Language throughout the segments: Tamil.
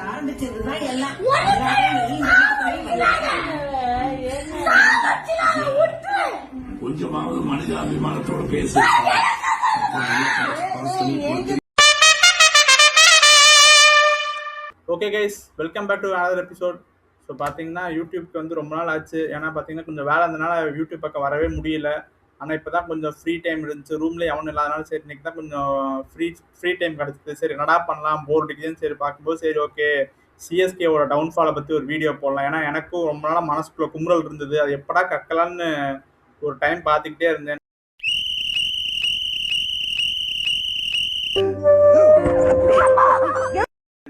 ஆரம்பிச்சதுதான் எல்லாம் கொஞ்சமாவது மனிதாபிமானத்தோட பேசு. Okay guys, welcome back to another episode. So பார்த்தீங்கன்னா யூடியூப்க்கு வந்து ரொம்ப நாள் ஆச்சு. ஏன்னா பார்த்தீங்கன்னா கொஞ்சம் வேலை இருந்தனால யூடியூப் பக்கம் வரவே முடியல. ஆனால் இப்போ தான் கொஞ்சம் ஃப்ரீ டைம் இருந்துச்சு, ரூம்லேயே எவனும் இல்லாதனால சரி இன்னைக்கு தான் கொஞ்சம் ஃப்ரீ டைம் கிடச்சிது. சரி என்னடா பண்ணலாம், போர் அடிக்குதுன்னு சரி பார்க்கும்போது சரி ஓகே சிஎஸ்கேவோட டவுன்ஃபாலை பற்றி ஒரு வீடியோ போடலாம். ஏன்னா எனக்கும் ரொம்ப நாளாக மனசுக்குள்ள குமுறல் இருந்தது, அது எப்படா கக்கலான்னு ஒரு டைம் பார்த்துக்கிட்டே இருந்தேன்.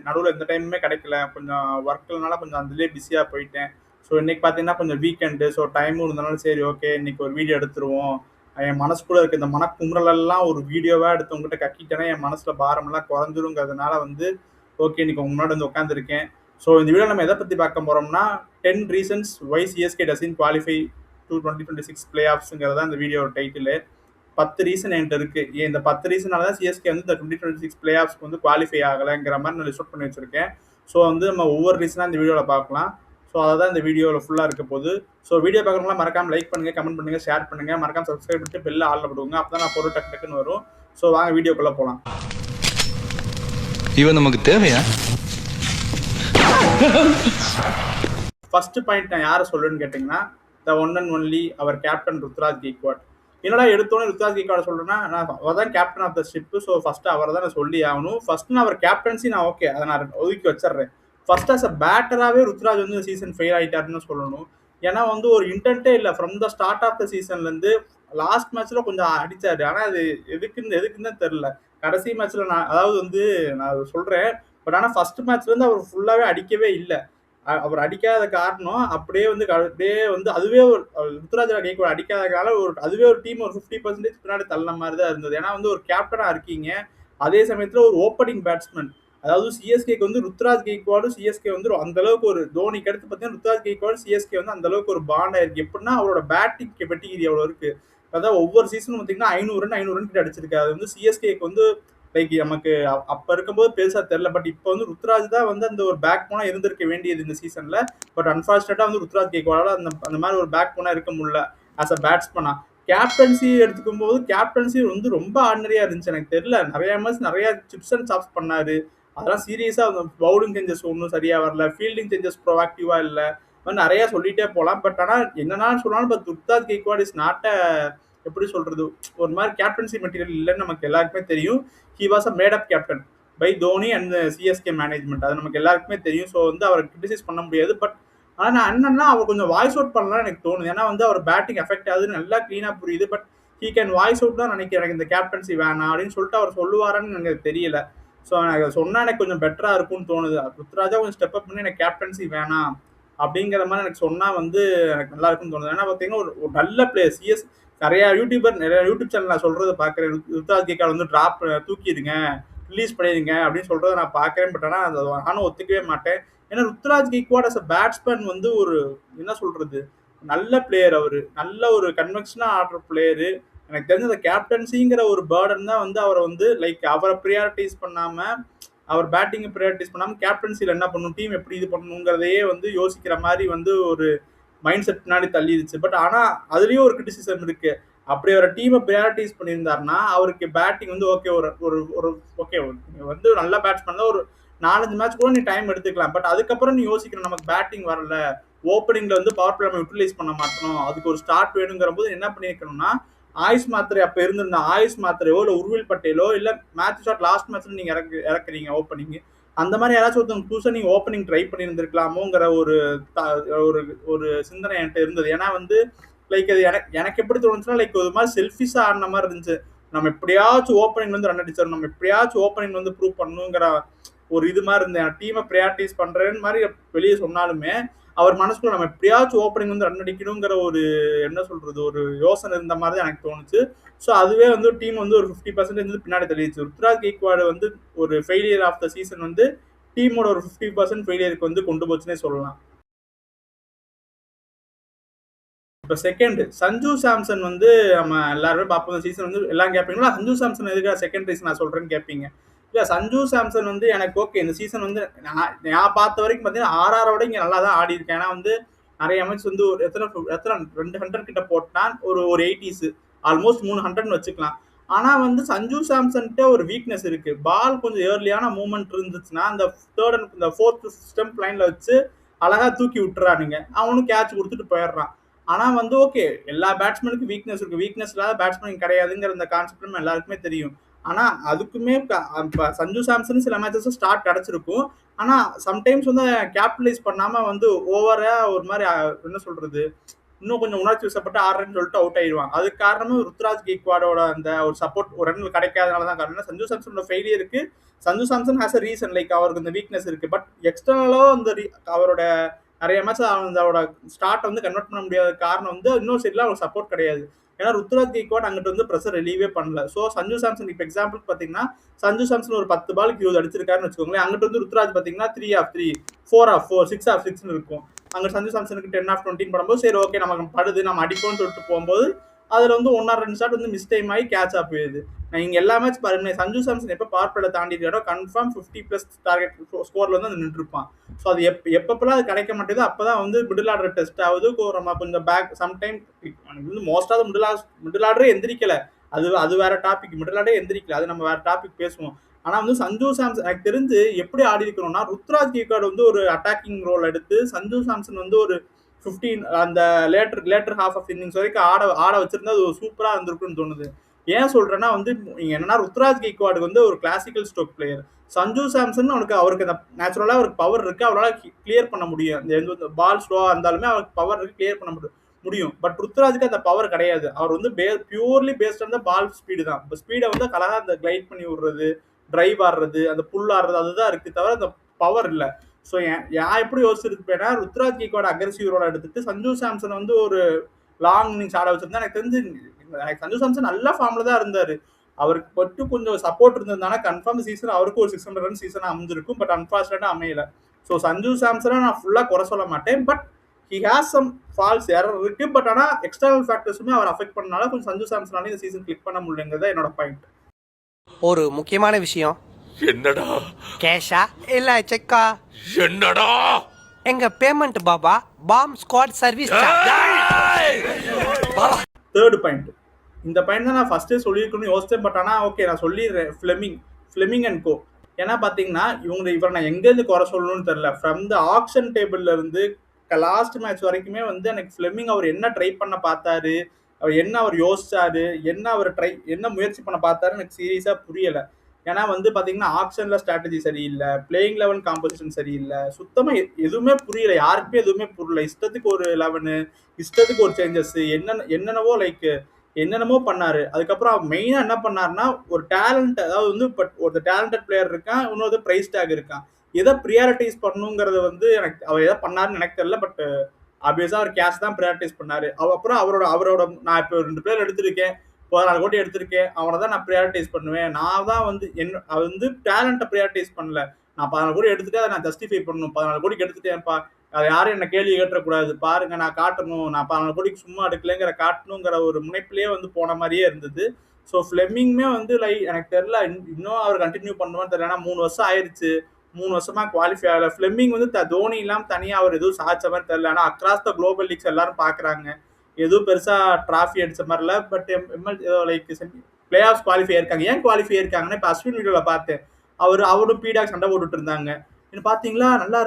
நடுவில் எந்த டைமுமே கிடைக்கல, கொஞ்சம் ஒர்க்லனால கொஞ்சம் அதுலேயே பிஸியாக போயிட்டேன். ஸோ இன்னைக்கு பார்த்தீங்கன்னா கொஞ்சம் வீக்கெண்டு, ஸோ டைமும் இருந்தனால சரி ஓகே இன்னைக்கு ஒரு வீடியோ எடுத்துருவோம். என் மனசுக்குள்ள இருக்க இந்த மனக்குமுறலெல்லாம் ஒரு வீடியோவாக எடுத்து உங்ககிட்ட கக்கிட்டேன்னா என் மனசில் பாரமெல்லாம் குறைஞ்சிருங்கிறதுனால வந்து ஓகே இன்னைக்கு உங்க முன்னாடி வந்து உட்காந்துருக்கேன். ஸோ இந்த வீடியோ நம்ம எதை பற்றி பார்க்க போகிறோம்னா 10 reasons why CSK doesn't qualify to 2026 play ஆஃப்ஸுங்கிறது தான் இந்த வீடியோ டைட்டிலு. 10 ரீசன் என்கிட்ட இருக்கு. இந்த 10 ரீசனால தான் சிஎஸ்கே வந்து இந்த 2026 பிளே ஆஃப்ஸ்க்கு வந்து குவாலிஃபை ஆகலைங்கிற மாதிரி நான் லிஸ்ட் அவுட் பண்ணி வச்சிருக்கேன். ஸோ வந்து நம்ம ஒவ்வொரு ரீசனாக இந்த வீடியோவில் பார்க்கலாம். ஸோ அதை தான் இந்த வீடியோவில் ஃபுல்லாக இருக்க போகுது. ஸோ வீடியோ பார்க்குறவங்களாம் மறக்காம லைக் பண்ணுங்க, கமெண்ட் பண்ணுங்க, ஷேர் பண்ணுங்க, மறக்காம சப்ஸ்கிரைப் பண்ணிட்டு பெல்ல ஆள்ல போடுங்க. அப்போ தான் நான் பொருள் டக்கு டக்குன்னு வரும். ஸோ வாங்க வீடியோக்குள்ளே போகலாம். இவன் நமக்கு தேவையா? ஃபர்ஸ்ட் பாயிண்ட் நான் யாரை சொல்லுன்னு கேட்டிங்கன்னா, த ஒன் அண்ட் ஒன்லி அவர் கேப்டன் ருத்ராஜ் கெய்க்வாட். என்னடா எடுத்தோன்னே ருத்ராஜ் கெய்க்வாட் சொல்றேன்னா, நான் அவர் தான் captain of the ship. So first அவரை தான் நான் சொல்லி ஆகணும். ஃபர்ஸ்ட் நான் அவர் கேப்டன்சி நான் ஓகே அதை நான் ஒதுக்கி வச்சிடுறேன். ஃபர்ஸ்ட் அஸ் அ பேட்டராகவே ருத்ராஜ் வந்து இந்த சீசன் ஃபெயில் ஆகிட்டாருன்னு சொல்லணும். ஏன்னா வந்து ஒரு இன்டென்ட்டே இல்லை, from the start of the சீசன்லேருந்து லாஸ்ட் மேட்ச்சில் கொஞ்சம் அடித்தாரு. ஆனால் அது எதுக்குன்னு தான் தெரில. கடைசி மேட்ச்சில் நான் அதாவது வந்து நான் சொல்கிறேன், பட் ஆனால் ஃபர்ஸ்ட் மேட்ச்லேருந்து அவர் ஃபுல்லாகவே அடிக்கவே இல்லை. அவர் அடிக்காத காரணம் அப்படியே வந்து அதுவே ஒரு ருத்ராஜ் கெய்க்வாட் அடிக்காதனால அதுவே ஒரு டீம் ஒரு 50% பின்னாடி தள்ள மாதிரி தான் இருந்தது. ஏன்னா வந்து ஒரு கேப்டனா இருக்கீங்க, அதே சமயத்துல ஒரு ஓப்பனிங் பேட்ஸ்மேன். அதாவது சிஎஸ்கேக்கு வந்து ருத்ராஜ் கெய்க்வாடும் சிஎஸ்கே வந்து அந்த அளவுக்கு ஒரு தோனிக்கு அடுத்து பார்த்தீங்கன்னா ருத்ராஜ் கெய்க்வாடு சிஎஸ்கே வந்து அந்த அளவுக்கு ஒரு பாண்ட் ஆயிருக்கு. எப்படின்னா அவரோட பேட்டிங் கெப்பட்டிகிரி எவ்வளவு இருக்கு. அதாவது ஒவ்வொரு சீசனும் பார்த்தீங்கன்னா 500 ரன் கிட்ட அடிச்சிருக்காரு. அது வந்து சிஎஸ்கேக்கு வந்து லைக் நமக்கு அப்ப இருக்கும்போது பெருசா தெரியல. பட் இப்போ வந்து ருத்ராஜ் தான் வந்து அந்த ஒரு பேக் போனா இருந்திருக்க வேண்டியது இந்த சீசன்ல. பட் அன்பார்ச்சுனேட்டா வந்து ருத்ராஜ் கெய்க்வாடால அந்த மாதிரி ஒரு பேக் போனா இருக்க முடியல ஆஸ் அ பேட்ஸ்மேனா. கேப்டன்சி எடுத்துக்கும் போது கேப்டன்சி வந்து ரொம்ப ஆர்டினரியா இருந்துச்சு. எனக்கு தெரியல, நிறைய மேட்ச் நிறைய சிப்ஸ் அண்ட் சாப்ஸ் பண்ணாரு. அதெல்லாம் சீரியஸா பவுலிங் சேஞ்சஸ் ஒன்றும் சரியா வரல, ஃபீல்டிங் சேஞ்சஸ் ப்ரோஆக்டிவா இல்லை, நிறைய சொல்லிட்டே போகலாம். பட் ஆனால் என்னன்னா சொன்னாலும் but Ruturaj Gaikwad is not எப்படி சொல்றது, ஒரு மாதிரி கேப்டன்சி மெட்டீரியல் இல்லைன்னு நமக்கு எல்லாருக்குமே தெரியும். He was a made up captain by Dhoni and CSK management, அது நமக்கு எல்லாருக்குமே தெரியும். ஸோ வந்து அவரை கிரிட்டிசைஸ் பண்ண முடியாது. பட் ஆனால் நான் என்னன்னா அவர் கொஞ்சம் வாய்ஸ் அவுட் பண்ணலாம்னு எனக்கு தோணுது. ஏன்னா வந்து அவர் பேட்டிங் எஃபெக்ட் ஆகுதுன்னு நல்லா க்ளீனாக புரியுது. But he can voice out தான் நினைக்கிறேன். எனக்கு இந்த கேப்டன்சி வேணாம் அப்படின்னு சொல்லிட்டு அவர் சொல்லுவாரான்னு எனக்கு தெரியல. ஸோ எனக்கு சொன்னால் எனக்கு கொஞ்சம் பெட்டராக இருக்கும்னு தோணுது. ருத்ராஜா கொஞ்சம் ஸ்டெப் அப் பண்ணி எனக்கு கேப்டன்சி வேணாம் அப்படிங்கிற மாதிரி எனக்கு சொன்னால் வந்து எனக்கு நல்லா இருக்கும்னு தோணுது. ஏன்னா பார்த்தீங்கன்னா ஒரு நல்ல பிளேயர் நிறைய யூடியூப் சேனல் நான் சொல்றதை பார்க்குறேன். ருத்ராஜ் கெய்க்வாட் வந்து தூக்கிடுங்க, ரிலீஸ் பண்ணிடுங்க அப்படின்னு சொல்றதை நான் பார்க்குறேன். பட் ஆனால் அதை நானும் ஒத்துக்கவே மாட்டேன். ஏன்னா Ruturaj Gaikwad as a batsman வந்து ஒரு என்ன சொல்றது நல்ல பிளேயர். அவரு நல்ல ஒரு கன்வெக்ஷனா ஆடுற பிளேயரு. எனக்கு தெரிஞ்ச அந்த கேப்டன்சிங்கிற ஒரு பேர்டன் தான் வந்து அவரை வந்து லைக் அவரை ப்ரியாரிட்டைஸ் பண்ணாம, அவர் பேட்டிங்கை ப்ரியாரிட்டைஸ் பண்ணாம கேப்டன்சியில் என்ன பண்ணணும், டீம் எப்படி இது பண்ணணுங்கிறதையே வந்து யோசிக்கிற மாதிரி வந்து ஒரு மைண்ட் செட் பின்னாடி தள்ளிடுச்சு. பட் ஆனால் அதுலேயும் ஒரு கிரிட்டிசிசம் இருக்கு. அப்படி ஒரு டீமை ப்ரியாரிட்டைஸ் பண்ணியிருந்தாருன்னா அவருக்கு பேட்டிங் வந்து ஓகே ஒரு ஒரு ஒரு ஓகே வந்து நல்ல பேட்ஸ்மேன் தான், ஒரு 4-5 மேட்ச் கூட நீ டைம் எடுத்துக்கலாம். பட் அதுக்கப்புறம் நீ யோசிக்கணும், நமக்கு பேட்டிங் வரல, ஓப்பனிங்ல வந்து பவர் பிளே நம்ம யூட்டிலைஸ் பண்ண மாட்டோம், அதுக்கு ஒரு ஸ்டார்ட் வேணுங்கிற போது என்ன பண்ணியிருக்கணும்னா ஆயுஷ் மாத்திரை அப்போ இருந்திருந்த ஆயுஷ் மாத்திரையோ இல்லை உருவில் பட்டேலோ இல்லை மேட்ச் ஷாட் லாஸ்ட் மேட்ச்ல நீங்கள் இறக்குறீங்க ஓப்பனிங், அந்த மாதிரி யாராச்சும் ஒருத்தவங்க புதுசாக நீங்கள் ஓப்பனிங் ட்ரை பண்ணியிருந்திருக்கலாமோங்கிற ஒரு ஒரு ஒரு சிந்தனை என்கிட்ட இருந்தது. ஏன்னா வந்து லைக் அது எனக்கு எப்படி தோணுச்சுன்னா லைக் ஒரு மாதிரி செல்ஃபிஷாக ஆடின மாதிரி இருந்துச்சு. நம்ம எப்படியாச்சும் ஓப்பனிங் வந்து ரன் அடிச்சிடணும், நம்ம எப்படியாச்சும் ஓப்பனிங் வந்து ப்ரூவ் பண்ணணுங்கிற ஒரு இது மாதிரி இருந்தேன். டீமை ப்ரியாரிட்டைஸ் பண்ணுறேன்னு மாதிரி வெளியே சொன்னாலுமே அவர் மனசுக்குள்ள நம்ம எப்படியாச்சும் ஓப்பனிங் வந்து ரன் அடிக்கணுங்கிற ஒரு என்ன சொல்றது ஒரு யோசனை இருந்த மாதிரி தான் எனக்கு தோணுச்சு. ஸோ அதுவே வந்து டீம் வந்து ஒரு 50% வந்து பின்னாடி தள்ளிடுச்சு. ருத்ராஜ் கெய்க்வாட் வந்து ஒரு ஃபெயிலியர் ஆஃப் த சீசன் வந்து டீமோட ஒரு 50% ஃபெயிலியருக்கு வந்து கொண்டு போச்சுன்னே சொல்லலாம். இப்போ செகண்ட் சஞ்சு சாம்சன் வந்து நம்ம எல்லாருமே பார்ப்போம் சீசன் வந்து எல்லாம் கேட்பீங்களா, சஞ்சு சாம்சன் எதுக்காக செகண்ட் ரீசன் நான் சொல்றேன்னு கேட்பீங்க. இல்ல சஞ்சு சாம்சன் வந்து எனக்கு ஓகே இந்த சீசன் வந்து நான் பார்த்த வரைக்கும் பார்த்தீங்கன்னா ஆர்ஆரோட இங்கே நல்லா தான் ஆடி இருக்கேன். ஏன்னா வந்து நிறைய மேட்ச் வந்து ஒரு எத்தனை எத்தனை 200 கிட்ட போட்டான், ஒரு ஒரு 80s ஆல்மோஸ்ட் 300 வச்சுக்கலாம். ஆனா வந்து சஞ்சு சாம்சன்கிட்ட ஒரு வீக்னஸ் இருக்கு. பால் கொஞ்சம் ஏர்லியான மூவ்மெண்ட் இருந்துச்சுன்னா அந்த தேர்ட் அண்ட் இந்த ஃபோர்த் ஸ்டெம்ப் லைன்ல வச்சு அழகா தூக்கி விட்டுறானுங்க. அவனும் கேட்ச் கொடுத்துட்டு போயிடுறான். ஆனா வந்து ஓகே எல்லா பேட்ஸ்மேனுக்கும் வீக்னஸ் இருக்கு. வீக்னஸ் இல்லாத பேட்ஸ்மேன் கிடையாதுங்கிற இந்த கான்செப்ட் நம்ம எல்லாருக்குமே தெரியும். ஆனா அதுக்குமே சஞ்சு சாம்சன் சில மேட்சஸ் ஸ்டார்ட் கிடைச்சிருக்கும். ஆனா சம்டைம்ஸ் வந்து கேபிட்டலைஸ் பண்ணாம வந்து ஓவரா ஒரு மாதிரி என்ன சொல்றது, இன்னும் கொஞ்சம் உணர்ச்சி வசப்பட்டு ஆடுறேன்னு சொல்லிட்டு அவுட் ஆயிடுவான். அதுக்கு காரணமும் ருத்ராஜ் கெய்க்வாடோட அந்த ஒரு சப்போர்ட் ஒரு ரன் கிடைக்காதனால தான் காரணம். சஞ்சு சாம்சனோட ஃபெயிலியருக்கு Sanju Samson has a reason, like அவருக்கு இந்த வீக்னஸ் இருக்கு. பட் எக்ஸ்டர்னலோ அந்த அவரோட நிறைய மேட்ச் அவரோட ஸ்டார்ட் வந்து கன்வெர்ட் பண்ண முடியாத காரணம் வந்து இன்னொரு சைட்ல அவருக்கு சப்போர்ட் கிடையாது. ஏன்னா ருத்ராஜ் கெய்க்வாட் அங்கிட்டு வந்து ப்ரெஷர் ரிலீவே பண்ணல. ஸோ சஞ்சு சாம்சன் இப்போ எக்ஸாம்பிள் பார்த்தீங்கன்னா சஞ்சு சாம்சன் ஒரு 10 பாலுக்கு 20 அடிச்சிருக்காருன்னு வச்சுக்கோங்களேன். அங்கிட்டு வந்து ருத்ராஜ் பார்த்தீங்கன்னா 3 ஆஃப் 3, 4 ஆஃப் 4, 6 ஆஃப் 6 இருக்கும். அங்கே சஞ்சு சாம்சனுக்கு 10 ஆஃப் 20 பண்ணும்போது சரி ஓகே நமக்கு படுது நம்ம அடிப்போம்னு சொல்லிட்டு போகும்போது அதில் வந்து 1 ஆர் 2 ஷாட் வந்து மிஸ் டைம் ஆகி கேட்ச் ஆஃப் போயிடுது. நான் இங்கே எல்லா மேட்ச் பாருங்க சஞ்சு சாம்சன் எப்போ பவர் பிளேல தாண்டி இருக்காரோ கன்ஃபார்ம் 50+ டார்கெட் ஸ்கோர்ல வந்து நின்றுருப்பான். ஸோ அது எப்பப்பெல்லாம் அது கிடைக்க மாட்டேது அப்பதான் வந்து மிடில் ஆர்டர் டெஸ்ட் ஆகுது. நம்ம கொஞ்சம் பேக் சம்டைம் வந்து மோஸ்ட் ஆஃப் மிடில் ஆர்டரே எந்திரிக்கல. அது வேற டாபிக். மிடில் ஆர்டரே எந்திரிக்கல, அது நம்ம வேற டாபிக் பேசுவோம். ஆனா வந்து சஞ்சு சாம்சன் எனக்கு தெரிஞ்சு எப்படி ஆடி இருக்கணும்னா ருத்ராஜ் கெய்க்வாட் வந்து ஒரு அட்டாக்கிங் ரோல் எடுத்து சஞ்சு சாம்சன் வந்து ஒரு 15 அந்த லேட்டர் ஹாஃப் ஆஃப் இன்னிங்ஸ் வரைக்கும் ஆட வச்சிருந்தா அது சூப்பரா இருந்திருக்குன்னு தோணுது. ஏன் சொல்றேன்னா வந்து என்னன்னா ருத்ராஜ் கெய்க்வாடுக்கு வந்து ஒரு classical stroke player. Sanju Samson அவருக்கு அந்த நேச்சுரலா அவருக்கு பவர் இருக்கு, அவரால் கிளியர் பண்ண முடியும். எந்த பால் ஸ்லோவா இருந்தாலுமே அவருக்கு பவர் இருக்கு, கிளியர் பண்ண முடியும். பட் ருத்ராஜுக்கு அந்த பவர் கிடையாது. அவர் வந்து purely based on the ball speed தான். இப்போ ஸ்பீடை வந்து அழகா அந்த கிளைட் பண்ணி விடுறது, டிரைவ் ஆடுறது, அந்த புல் ஆடுறது அதுதான் இருக்கு தவிர அந்த பவர் இல்லை. ஸோ நான் எப்படி யோசிச்சிருப்பேன்னா ருத்ராஜ் கெய்க்வாட் அக்ரெசிவ் ரோல எடுத்துட்டு சஞ்சு சாம்சன் வந்து ஒரு லாங் இன்னிங்ஸ் ஆட வச்சிருந்தா எனக்கு தெரிஞ்சு சஞ்சு சாம்சன் நல்ல ஃபார்ம்ல தான் இருந்தாரு. அவருக்கு மட்டும் கொஞ்சம் சப்போர்ட் இருந்ததுனால கன்ஃபார்ம் சீசன் அவருக்கு ஒரு 600 ரன் சீசன் அமைஞ்சிருக்கும். பட் அன்பார்ச்சுனேட்டா அமையல. ஸோ சஞ்சு சாம்சனை நான் ஃபுல்லா குறை சொல்ல மாட்டேன். But he has some false error இருக்கு. பட் ஆனால் எக்ஸ்டர்னல் ஃபேக்டர்ஸுமே அவர் அஃபெக்ட் பண்ணனால கொஞ்சம் சஞ்சு சாம்சனால இந்த சீசன் கிளிக் பண்ண முடியலங்கிறத என்னோட பாயிண்ட். ஒரு முக்கியமான விஷயம். என்னடா கேஷா இல்ல செக்கா? என்னடா எங்க பேமெண்ட் பாபா bomb squad service. Third point. இந்த பாயிண்ட் தான் நான் ஃபர்ஸ்டே சொல்லியிருக்கணும்னு யோசிச்சேன். பட் ஆனால் ஓகே நான் சொல்லிடுறேன். ஃபிளெமிங் அண்ட் கோ. ஏன்னா பார்த்தீங்கன்னா இவரை நான் எங்கேருந்து குறை சொல்லணும்னு தெரியல. ஃப்ரம் த ஆக்ஷன் டேபிள்ல இருந்து லாஸ்ட் மேட்ச் வரைக்குமே வந்து எனக்கு ஃபிளெமிங் அவர் என்ன ட்ரை பண்ண பார்த்தாரு, அவர் யோசிச்சாரு, என்ன முயற்சி பண்ண பார்த்தாரு எனக்கு சீரியஸாக புரியலை. ஏன்னா வந்து பார்த்தீங்கன்னா ஆக்ஷனில் ஸ்ட்ராட்டஜி சரியில்லை, பிளேயிங் 11 காம்போசிஷன் சரியில்லை, சுத்தமாக எதுவுமே புரியல. யாருக்குமே எதுவுமே புரியல. இஷ்டத்துக்கு ஒரு 11, இஷ்டத்துக்கு ஒரு சேஞ்சஸ், என்னென்னவோ லைக் என்னென்னமோ பண்ணாரு. அதுக்கப்புறம் மெயினாக என்ன பண்ணாருன்னா ஒரு டேலண்ட், அதாவது வந்து ஒரு டேலண்டட் பிளேயர் இருக்கான், இன்னொரு ப்ரைஸ் டேக் இருக்கான். எதை ப்ரியாரிட்டைஸ் பண்ணுங்கிறத வந்து எனக்கு அவர் எதை பண்ணாருன்னு எனக்கு தெரியல. பட் ஆப்வியஸாக அவர் கேஷ் தான் ப்ரியாரிட்டைஸ் பண்ணாரு. அப்புறம் அவரோட நான் இப்போ 2 பிளேயர் எடுத்திருக்கேன், 14 கோடி எடுத்திருக்கேன், அவனை தான் நான் ப்ரியாரிட்டைஸ் பண்ணுவேன். நான் தான் வந்து அவர் வந்து டேலண்ட்டை ப்ரியாரிட்டைஸ் பண்ணல. நான் 14 கோடி எடுத்துட்டு அதை நான் ஜஸ்டிஃபை பண்ணணும். 14 கோடிக்கு எடுத்துட்டேன்ப்பா, அது யாரும் என்ன கேள்வி கேட்டக்கூடாது, பாருங்க நான் காட்டணும், நான் 14 கோடிக்கு சும்மா எடுக்கலைங்கிற காட்டணுங்கிற ஒரு முனைப்பிலேயே வந்து போன மாதிரியே இருந்தது. ஸோ ஃபிளெமிங்குமே வந்து எனக்கு தெரியல இன்னும் அவர் கண்டினியூ பண்ணுவான்னு தெரியல. ஏன்னா 3 வருஷம் ஆயிடுச்சு, 3 வருஷமா குவாலிஃபை ஆகல. ஃபிளெமிங் வந்து தோனி இல்லாமல் தனியாக அவர் எதுவும் சாதிச்ச மாதிரி தெரியல. ஆனால் அக்ராஸ் த குளோபல் லீக்ஸ் எல்லாரும் பார்க்குறாங்க, எதுவும் பெருசா டிராஃபி அடிச்ச மாதிரி இல்லை. But like play off qualify இருக்காங்க. ஏன் குவாலிஃபை இருக்காங்கன்னா இப்போ அஸ்வின் வீடியோல பார்த்தேன், அவரும் பீடாக் சண்டை போட்டுட்டு இருந்தாங்க. பாத்தீங்களா நல்லா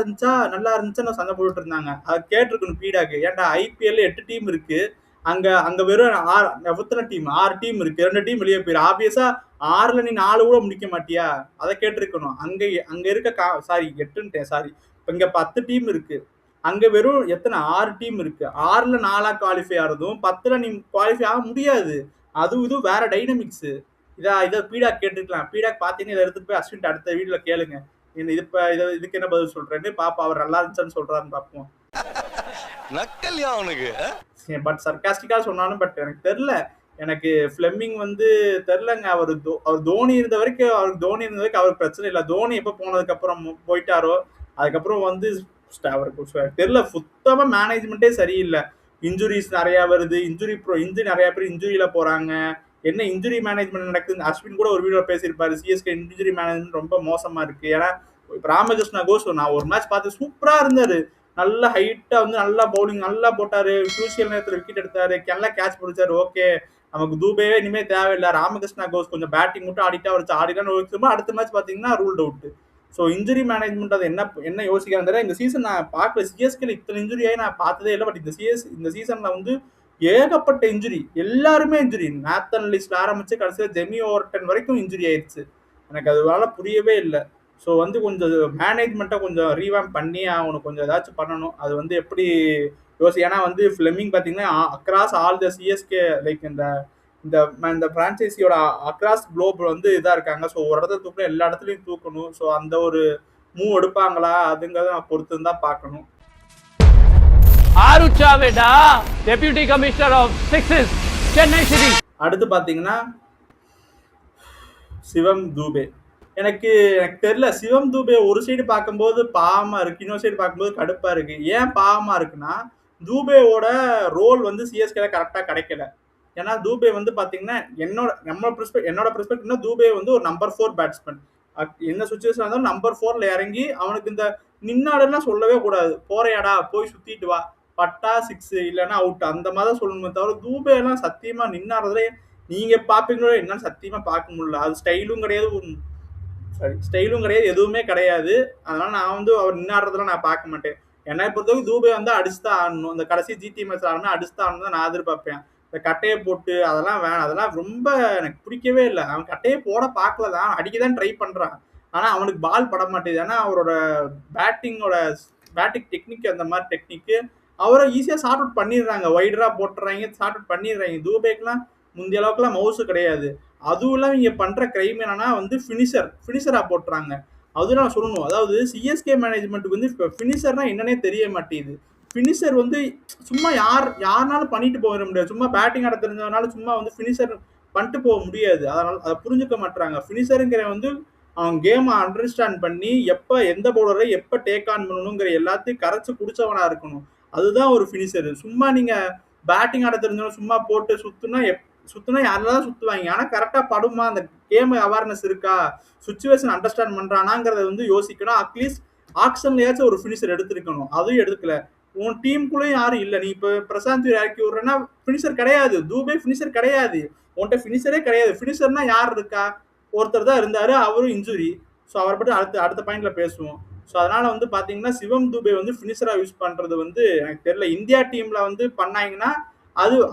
இருந்துச்சுன்னு சண்டை போட்டுட்டு இருந்தாங்க. அது கேட்டிருக்கணும் பீடாக்கு, ஏன்டா ஐபிஎல் 8 டீம் இருக்கு, அங்க வெறும் 6 டீம் இருக்கு, 2 டீம் வெளியே போயிரு, ஆப்வியஸா 6ல நீ 4 கூட முடிக்க மாட்டியா, அதை கேட்டிருக்கணும். அங்க இருக்க சாரி 8ன்ட்டேன் சாரி, இங்க 10 டீம் இருக்கு, அங்க வெறும் எத்தனை 6 டீம் இருக்கு. 6ல 4 குவாலிஃபை ஆறதும் 10ல நீ குவாலிஃபை ஆக முடியாது. இது வேற டைனமிக்ஸ். இதை பீடாக் கேட்டுருக்கலாம். பீடாக் பாத்தீங்கன்னா இதை எடுத்துட்டு போய் அஸ்வின் அடுத்த வீடியோல கேளுங்க, இதுக்கு என்ன பதில் சொல்றேன்னு பாப்பா. அவர் நல்லா இருந்துச்சான்னு சொல்றாருன்னு பார்ப்போம். பட் சர்காஸ்டிக்கா சொன்னாலும் பட் எனக்கு தெரியல. எனக்கு ஃபிளெமிங் வந்து தெரியலங்க. அவர் தோனி இருந்த வரைக்கும் அவருக்கு பிரச்சனை இல்லை. தோனி எப்போ போனதுக்கு அப்புறம் போயிட்டாரோ அதுக்கப்புறம் வந்து அவருக்கு தெரியல, சுத்தமா மேனேஜ்மெண்ட்டே சரியில்லை. இன்ஜுரிஸ் நிறைய வருது, இன்ஜுரி நிறைய பேர் இன்ஜுரியில போறாங்க. என்ன இன்ஜுரி மேனேஜ்மெண்ட் நடக்குது. அஸ்வின் கூட ஒரு வீடியோ பேசியிருப்பாரு, சிஎஸ்கே இன்ஜுரி மேனேஜ்மெண்ட் ரொம்ப மோசமா இருக்கு. ஏன்னா இப்ப ராமகிருஷ்ணா கோஸ் நான் ஒரு மேட்ச் பார்த்து சூப்பரா இருந்தாரு. நல்ல ஹைட்டா வந்து நல்லா பவுலிங் நல்லா போட்டாரு, குரூசியல் நேரத்தில் விக்கெட் எடுத்தாரு, நல்லா கேட்ச் பிடிச்சாரு. ஓகே, நமக்கு தூபேவே இனிமே தேவையில்லை, ராமகிருஷ்ணா கோஸ் கொஞ்சம் பேட்டிங் மட்டும் ஆடிட்டா வச்சு ஆடிட்டான்னு அடுத்த மேட்ச் பாத்தீங்கன்னா ruled out. So injury management அது என்ன என்ன யோசிக்கிறாங்க இந்த சீசன் நான் பார்க்கல. சிஎஸ்கேல இத்தனை இன்ஜுரி ஆகி நான் பார்த்ததே இல்லை. பட் இந்த சீசன்ல வந்து ஏகப்பட்ட இன்ஜுரி, எல்லாருமே இன்ஜுரி. நாத்தன் லிஸ்ட்ல ஆரம்பிச்சு கடைசியில் ஜெமி ஓவர்டன் வரைக்கும் இன்ஜுரி ஆயிடுச்சு. எனக்கு அதனால புரியவே இல்லை. ஸோ வந்து கொஞ்சம் மேனேஜ்மெண்ட்டை கொஞ்சம் ரீவாம் பண்ணி அவனுக்கு கொஞ்சம் ஏதாச்சும் பண்ணணும். அது வந்து எப்படி ஏன்னா வந்து ஃபிளெமிங் பார்த்தீங்கன்னா across all the CSK like இந்த இந்த இந்த பிரான்ச்சைசியோட அக்ராஸ் குளோப் வந்து இதாக இருக்காங்க. ஸோ ஒரு இடத்துல தூக்கணும், எல்லா இடத்துலையும் தூக்கணும். ஸோ அந்த ஒரு மூவ் எடுப்பாங்களா அதுங்கிறத நான் பொறுத்து தான் பார்க்கணும். ஆருச்சாவேடா deputy commissioner of sixes Chennai city. அடுத்து பார்த்தீங்கன்னா சிவம் தூபே. எனக்கு தெரியல, சிவம் தூபே ஒரு சைடு பார்க்கும்போது பாவமா இருக்கு, இன்னொரு சைடு பார்க்கும்போது கடுப்பா இருக்கு. ஏன் பாவமா இருக்குன்னா தூபேவோட ரோல் வந்து சிஎஸ்கேல கரெக்டாக கிடைக்கல. ஏன்னா தூபே வந்து பார்த்தீங்கன்னா என்னோட பெர்ஸ்பெக்டிவ்னா தூபே வந்து ஒரு நம்பர் 4 பேட்ஸ்மேன். என்ன சுச்சுவேஷன் இருந்தாலும் நம்பர் 4ல இறங்கி அவனுக்கு இந்த நின்னாடெல்லாம் சொல்லவே கூடாது. போறையாடா போய் சுத்திட்டு வா, பட்டா 6 இல்லைன்னா அவுட், அந்த மாதிரி தான் சொல்லணுமே தவிர தூபே எல்லாம் சத்தியமா நின்னாடுறதே நீங்க பாப்பீங்களோ என்னன்னு சத்தியமா பார்க்க முடியல. அது ஸ்டைலும் கிடையாது, எதுவுமே கிடையாது. அதனால நான் வந்து அவர் நின்னாடுறதெல்லாம் நான் பார்க்க மாட்டேன். என்னை பொறுத்தவரைக்கும் தூபே வந்து அடிச்சுதான் ஆடணும். இந்த கடைசி ஜிடி மேட்ச் ஆடணும், அடிச்சுதான் ஆடணும் தான் நான் எதிர்பார்ப்பேன். இந்த கட்டையை போட்டு அதெல்லாம் வேணாம், அதெல்லாம் ரொம்ப எனக்கு பிடிக்கவே இல்லை. அவன் கட்டையை போட பார்க்கல தான், அடிக்கதான் ட்ரை பண்றான். ஆனா அவனுக்கு பால் பட மாட்டேது. ஏன்னா அவரோட பேட்டிங் டெக்னிக் அந்த மாதிரி டெக்னிக்கு அவரை ஈஸியா ஷார்ட் அவுட் பண்ணிடுறாங்க, வைடரா போட்டுறாங்க, ஷார்ட் அவுட் பண்ணிடுறாங்க. தூபேக்கெல்லாம் முந்தைய அளவுக்குலாம் மவுசு கிடையாது. அதுவும் இல்லாம இங்க பண்ற கிரைம் என்னன்னா வந்து பினிஷரா போட்டுறாங்க. அதுவும் நான் சொல்லணும், அதாவது சிஎஸ்கே மேனேஜ்மெண்ட்டுக்கு வந்து இப்போ ஃபினிஷர்னா என்னன்னே தெரிய மாட்டேங்குது. ஃபினிஷர் வந்து சும்மா யாருனாலும் பண்ணிட்டு போக முடியாது. சும்மா பேட்டிங் ஆட தெரிஞ்சதுனால சும்மா வந்து ஃபினிஷர் பண்ணிட்டு போக முடியாது. அதனால அதை புரிஞ்சுக்க மாட்டாங்க. ஃபினிஷருங்கிற வந்து அவன் கேமை அண்டர்ஸ்டாண்ட் பண்ணி எப்போ எந்த பவுலரை எப்போ டேக் ஆன் பண்ணணுங்கிற எல்லாத்தையும் கரைச்சி குடிச்சவனா இருக்கணும். அதுதான் ஒரு ஃபினிஷர். சும்மா நீங்க பேட்டிங் ஆட தெரிஞ்சவங்க சும்மா போட்டு சுத்துனா யாரெல்லாம் சுத்துவாங்க. ஆனா கரெக்டா படுமா, அந்த கேம் அவேர்னஸ் இருக்கா, சுச்சுவேஷன் அண்டர்ஸ்டாண்ட் பண்றானாங்கிறத வந்து யோசிக்கணும். அட்லீஸ்ட் ஆக்ஷன்லயாச்சும் ஒரு ஃபினிஷர் எடுத்திருக்கணும். அதுவும் எடுக்கல. உன் டீமுக்குள்ளேயும் யாரும் இல்லை. நீ இப்போ பிரசாந்த் இறக்கி விடுறேன்னா ஃபினிஷர் கிடையாது, தூபே ஃபினிஷர் கிடையாது, உன்கிட்ட ஃபினிஷரே கிடையாது. ஃபினிஷர்னா யார் இருக்கா, ஒருத்தர் தான் இருந்தாரு, அவரும் இன்ஜுரி. ஸோ அவரை பற்றி அடுத்த பாயிண்ட்ல பேசுவோம். ஸோ அதனால வந்து பாத்தீங்கன்னா சிவம் தூபே வந்து ஃபினிஷரா யூஸ் பண்றது வந்து எனக்கு தெரியல. இந்தியா டீம்ல வந்து பண்ணாங்கன்னா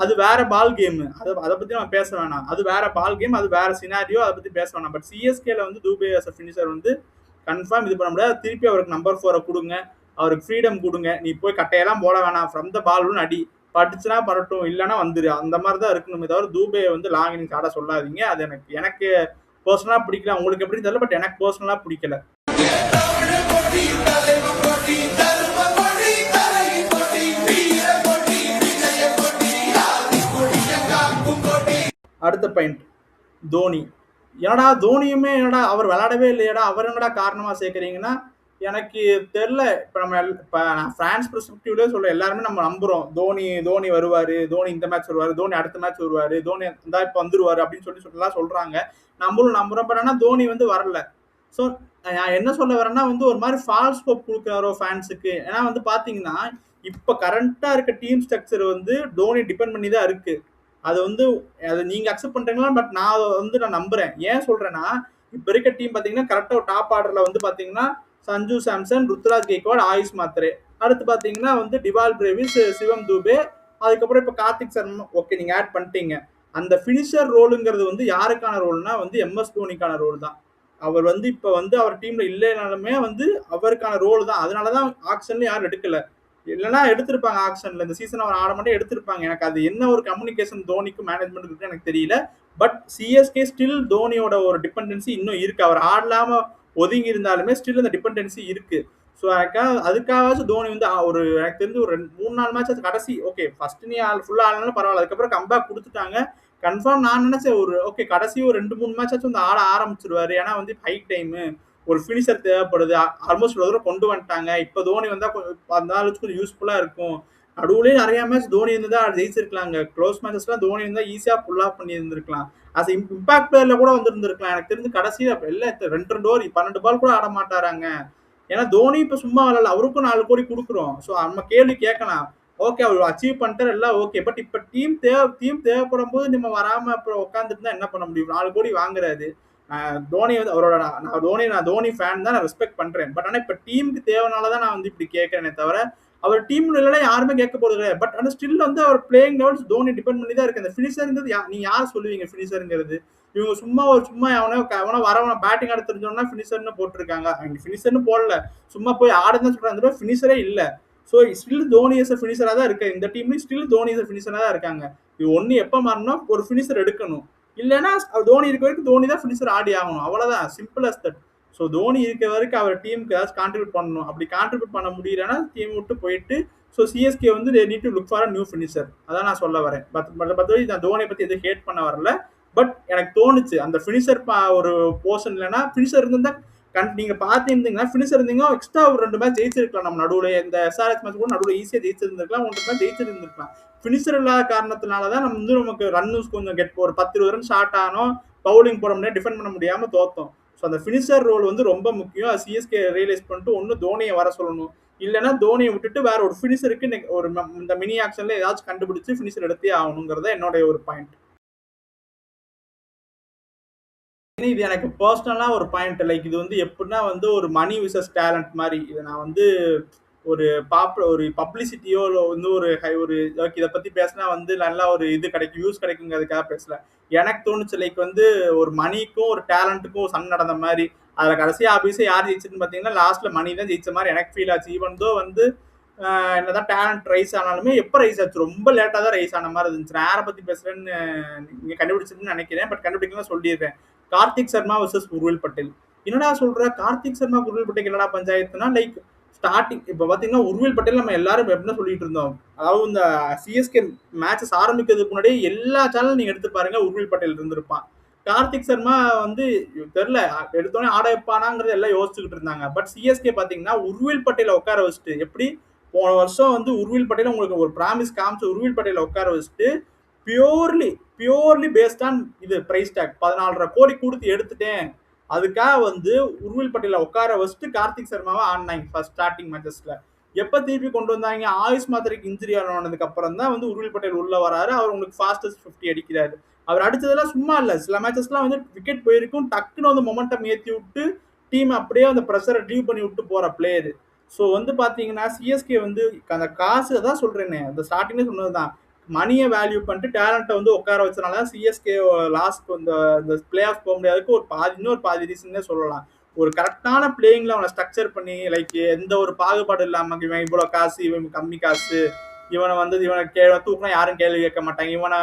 அது வேற பால் கேம். அதை பத்தி நம்ம பேச வேணாம். அது வேற பால் கேம், அது வேற சினாரியோ, அதை பத்தி பேச வேணாம். பட் சிஎஸ்கேல வந்து தூபே அஸ் ஃபினிஷர் வந்து கன்ஃபார்ம் இது பண்ண முடியாது. திருப்பி அவருக்கு நம்பர் 4 கொடுங்க, அவருக்கு ஃப்ரீடம் கொடுங்க. நீ போய் கட்டையெல்லாம் போட வேணாம், ஃப்ரம் த பால்னு அடி, பட்டுச்சுன்னா பரட்டும், இல்லைன்னா வந்துரு. அந்த மாதிரி தான் இருக்கணுமே தவிர தூபே வந்து லாங் இன்னிங்ஸ் ஆட சொல்லாதீங்க. அது எனக்கு பர்சனலா பிடிக்கல. உங்களுக்கு எப்படி தெரியல, பட் எனக்கு பர்சனலா பிடிக்கல. அடுத்த பாயிண்ட் தோனி. தோனியுமே அவர் விளையாடவே இல்லையடா, அவர் என்னடா காரணமா சேர்க்குறீங்கன்னா எனக்கு தெரியல. இப்போ நான் பிரான்ஸ் பெர்ஸ்பெக்டிவ்லேயே சொல்ல, எல்லாருமே நம்ம நம்புறோம் தோனி வருவாரு, தோனி இந்த மேட்ச் வருவாரு, தோனி அடுத்த மேட்ச் வருவாரு, தோனி இந்த இப்போ வந்துருவாரு அப்படின்னு சொல்லலாம் சொல்றாங்க. நம்மளும் நம்புறோம். பட் ஆனால் தோனி வந்து வரல. ஸோ நான் என்ன சொல்ல வரேன்னா வந்து ஒரு மாதிரி ஃபால்ஸ் ஹோப் கொடுக்குறாரோ ஃபேன்ஸுக்கு. ஏன்னா வந்து பாத்தீங்கன்னா இப்போ கரண்டா இருக்க டீம் ஸ்ட்ரக்சர் வந்து தோனி டிபெண்ட் பண்ணி தான் இருக்கு. அது வந்து அதை நீங்க அக்செப்ட் பண்றீங்களா, பட் நான் நம்புறேன். ஏன் சொல்றேன்னா இப்ப இருக்க டீம் பாத்தீங்கன்னா கரெக்டா டாப் ஆர்டர்ல வந்து பாத்தீங்கன்னா சஞ்சு சாம்சன், ருத்ராஜ் கெய்க்வாட், ஆயுஷ் மாத்ரே, அடுத்து பாத்தீங்கன்னா வந்து டிவால் பிரேவிஸ், சிவம் தூபே, அதுக்கப்புறம் இப்ப கார்த்திக் சர்மா. ஓகே, நீங்க ஆட் பண்ணிட்டீங்க. அந்த பினிஷர் ரோலுங்கிறது வந்து யாருக்கான ரோல்னா வந்து எம்எஸ் தோனிக்கான ரோல் தான். அவர் வந்து இப்ப வந்து அவர் டீம்ல இல்லைனாலுமே வந்து அவருக்கான ரோல் தான். அதனாலதான் ஆக்ஷன்ல யாரும் எடுக்கல. இல்லைன்னா எடுத்திருப்பாங்க ஆக்ஷன்ல. இந்த சீசன் அவர் ஆட மட்டும் எடுத்திருப்பாங்க. எனக்கு அது என்ன ஒரு கம்யூனிகேஷன் தோனிக்கும் மேனேஜ்மெண்ட் இருக்கு எனக்கு தெரியல. பட் சிஎஸ்கே ஸ்டில் தோனியோட ஒரு டிபெண்டன்சி இன்னும் இருக்கு. அவர் ஆடலாம ஒதுங்கி இருந்தாலுமே ஸ்டில் அந்த டிபெண்டன்சி இருக்கு. ஸோ அதுக்காகவாச்சும் தோனி வந்து ஒரு எனக்கு தெரிஞ்சு ஒரு 3-4 மேட்ச் கடைசி ஓகே ஃபர்ஸ்ட் நீ ஃபுல்லா ஆடனாலும் பரவாயில்ல, அதுக்கப்புறம் கம்பேக் கொடுத்துட்டாங்க. கன்ஃபார்ம் நான் நினைச்சேன் ஒரு ஓகே கடைசி ஒரு 2-3 மேட்ச் ஆச்சும் வந்து ஆட ஆரம்பிச்சிருவாரு. ஏன்னா வந்து ஹை டைமு, ஒரு ஃபினிஷர் தேவைப்படுது. ஆல்மோஸ்ட் இவ்வளோ தூரம் கொண்டு வந்துட்டாங்க. இப்போ தோனி வந்தால் அந்த ஆளுக்கு கொஞ்சம் யூஸ்ஃபுல்லாக இருக்கும். நடுவுலயே நிறைய மேட்ச் தோனி இருந்தா ஜெயிச்சிருக்கலாங்க. க்ளோஸ் மேட்சஸ்லாம் தோனி இருந்தா ஈஸியா புல் ஆஃப் பண்ணி இருந்திருக்கலாம். அது இம்பாக்ட் பிளேயர்ல கூட வந்திருந்திருக்கலாம். எனக்கு தெரிஞ்சு கடைசியில எல்லாம் 2 ஓவர் 12 பால் கூட ஆட மாட்டாராங்க. ஏன்னா தோனி இப்ப சும்மா விளையாடல, அவருக்கும் 4 கோடி கொடுக்குறோம். ஸோ நம்ம கேள்வி கேட்கலாம். ஓகே, அவர் அச்சீவ் பண்ணிட்டார் எல்லாம் ஓகே. பட் இப்ப டீம் தேவைப்படும் போது நம்ம வராம அப்புறம் உட்காந்துட்டு இருந்தா என்ன பண்ண முடியும்? 4 கோடி வாங்குறாரு. தோனி வந்து அவரோட நான் தோனி ஃபேன் தான், நான் ரெஸ்பெக்ட் பண்றேன். பட் ஆனா இப்ப டீமுக்கு தேவைனாலதான் நான் வந்து இப்படி கேட்கறேனே தவிர அவர் டீம்ல இல்லைன்னா யாருமே கேட்க போறது கிடையாது. பட் ஆனா ஸ்டில் வந்து அவர் பிளேயிங் லெவல்ஸ் தோனி டிபெண்ட் பண்ணி தான் இருக்கு. அந்த ஃபினிஷர்ங்கிறது நீங்க யார் சொல்லுவீங்க ஃபினிஷருங்கிறது? இவங்க சும்மா எவனோ வரவன பேட்டிங் ஆட தெரிஞ்சவனா ஃபினிஷர்னு போட்டிருக்காங்க. அவங்க ஃபினிஷர்னு போடல, சும்மா போய் ஆடுன்னு சொல்றாங்க, ஃபினிஷரே இல்ல. ஸோ ஸ்டில் தோனி இஸ் ஃபினிஷரா தான் இருக்கு. இந்த டீம்லயும் ஸ்டில் தோனி இஸ் ஃபினிஷரா தான் இருக்காங்க. இது ஒண்ணு எப்ப மாறணும், ஒரு ஃபினிஷர் எடுக்கணும். இல்லைன்னா தோனி இருக்க வரைக்கும் தோனி தான் ஃபினிஷர் ஆடி ஆகணும். அவ்வளவுதான், simple as that. So Dhoni இருக்க வரைக்கும் அவர் டீமுக்கு ஏதாச்சும் கான்ட்ரிபியூட் பண்ணணும். அப்படி கான்ட்ரிபியூட் பண்ண முடியலன்னா டீம் விட்டு போயிட்டு ஸோ சிஎஸ்கே வந்து they need to look for a new finisher. அதான் நான் சொல்ல வரேன். மற்றபடி நான் தோனியை பத்தி எதுவும் ஹேட் பண்ண வரல. பட் எனக்கு தோணுச்சு அந்த ஃபினிஷர் ஒரு போர்ஷன் இல்லைன்னா ஃபினிஷர் இருந்தா நீங்க பாத்தீங்கன்னா ஃபினிஷர் இருந்தீங்க எக்ஸ்ட்ரா ஒரு 2 மேட்ச் ஜெயிச்சிருக்கலாம். நம்ம நடுவுல இந்த எஸ்ஆர்எச் மேட்ச் கூட நடுவுல ஈஸியா ஜெயிச்சிருந்திருக்கலாம், 1 மேட்ச் ஜெயிச்சிருந்திருக்கலாம். ஃபினிஷர் இல்லாத காரணத்தினாலதான் நம்ம வந்து நமக்கு ரன்ஸ் கொஞ்சம் ஒரு 10-20 ரன் ஷார்ட் ஆனோம், பவுலிங் போட முடியாது, டிஃபெண்ட் பண்ண முடியாம தோத்தோம். ஸோ அந்த ஃபினிஷர் ரோல் வந்து ரொம்ப முக்கியம். அது சிஎஸ்கே ரியலைஸ் பண்ணிட்டு ஒன்னு தோனியை வர சொல்லணும், இல்லைன்னா தோனியை விட்டுட்டு வேற ஒரு ஃபினிஷருக்கு ஒரு இந்த மினி ஆக்ஷன்ல ஏதாச்சும் கண்டுபிடிச்சு ஃபினிஷர் எடுத்தே ஆகணுங்கிறத என்னோட ஒரு பாயிண்ட். இது எனக்கு பர்சனலா ஒரு பாயிண்ட். லைக் இது வந்து எப்படின்னா வந்து ஒரு மணி விசஸ் டேலண்ட் மாதிரி. இதை நான் வந்து ஒரு ஒரு பப்ளிசிட்டியோ வந்து ஒரு இதை பத்தி பேசினா வந்து நல்லா ஒரு இது கிடைக்கும், வியூஸ் கிடைக்குங்கிறதுக்காக பேசல. எனக்கு தோணுச்சு லைக் வந்து ஒரு மணிக்கும் ஒரு டேலண்ட்டுக்கும் சண்டை நடந்த மாதிரி. அதுல கடைசியா ஆபீஸே யார் ஜெயிச்சுன்னு பாத்தீங்கன்னா லாஸ்ட்ல மணி தான் ஜெயிச்ச மாதிரி எனக்கு ஃபீல் ஆச்சு. ஈவன் தோ வந்து என்னதான் டேலண்ட் ரைஸ் ஆனாலுமே எப்போ ரைஸ் ஆச்சு, ரொம்ப லேட்டாக தான் ரைஸ் ஆன மாதிரி இருந்துச்சு. நான் யாரை பத்தி பேசுறேன்னு நீங்க கண்டுபிடிச்சிருன்னு நினைக்கிறேன், பட் கண்டுபிடிக்கலாம் சொல்லிடுறேன். கார்த்திக் சர்மா வர்சஸ் உர்வில் பட்டேல். என்னடா சொல்ற, கார்த்திக் சர்மா உர்வில் பட்டேல் என்னடா பஞ்சாயத்துனா, லைக் ஸ்டார்டிங் இப்போ பார்த்தீங்கன்னா உர்வில் பட்டேல் நம்ம எல்லாரும் எப்படின்னா சொல்லிட்டு இருந்தோம். அதாவது இந்த சிஎஸ்கே மேட்சஸ் ஆரம்பிக்கிறதுக்கு முன்னாடியே எல்லா சேனலும் நீங்க எடுத்து பாருங்க, உர்வில் பட்டேல் இருந்திருப்பான். கார்த்திக் சர்மா வந்து தெரியல எடுத்தோடனே ஆட வைப்பானாங்கிறது எல்லாம் யோசிச்சுக்கிட்டு இருந்தாங்க. பட் சிஎஸ்கே பார்த்தீங்கன்னா உர்வில் பட்டேல உட்கார வச்சுட்டு, எப்படி போன வருஷம் வந்து உர்வில் பட்டேல் உங்களுக்கு ஒரு ப்ராமிஸ் காமிச்சு உர்வில் பட்டேல உட்கார வச்சுட்டு பியூர்லி பேஸ்ட் ஆன் இது பிரைஸ் டேக் 14.5 கோடி கொடுத்து எடுத்துட்டேன், அதுக்காக வந்து உர்வில் பட்டேல உட்கார வச்சுட்டு கார்த்திக் சர்மாவை ஆடினாங்க ஃபர்ஸ்ட் ஸ்டார்டிங் மேட்சஸ்ல. எப்ப திருப்பி கொண்டு வந்தாங்க, ஆயுஷ் மாத்திரைக்கு இன்ஜுரி ஆனதுக்கு அப்புறம் தான் வந்து உர்வில் பட்டேல் உள்ள வராரு. அவர் உங்களுக்கு ஃபாஸ்டஸ்ட் 50 அடிக்கிறாரு. அவர் அடிச்சதெல்லாம் சும்மா இல்ல, சில மேட்சஸ்லாம் வந்து விக்கெட் போயிருக்கும், டக்குன்னு வந்து மொமெண்டம் ஏற்றி விட்டு டீம் அப்படியே அந்த ப்ரெஷரை ரிலீவ் பண்ணி விட்டு போற பிளேயர். ஸோ வந்து பாத்தீங்கன்னா சிஎஸ்கே வந்து அந்த காசு தான் சொல்றேனே, அந்த ஸ்டார்டிங்கே சொன்னதுதான், மணியை வேல்யூ பண்ணிட்டு டேலண்ட்டை வந்து உட்கார வச்சனால தான் சிஎஸ்கே லாஸ்ட் இந்த பிளே ஆஃப் போக முடியாதுக்கு இன்னொரு பாதி ரீசன்னே சொல்லலாம். ஒரு கரெக்டான பிளேயிங்ல அவனை ஸ்ட்ரக்சர் பண்ணி, லைக் எந்த ஒரு பாகுபாடு இல்லாம இவன் இவ்வளவு காசு, இவன் கம்மி காசு, இவனை வந்து தூக்கினா யாரும் கேள்வி கேட்க மாட்டாங்க, இவனை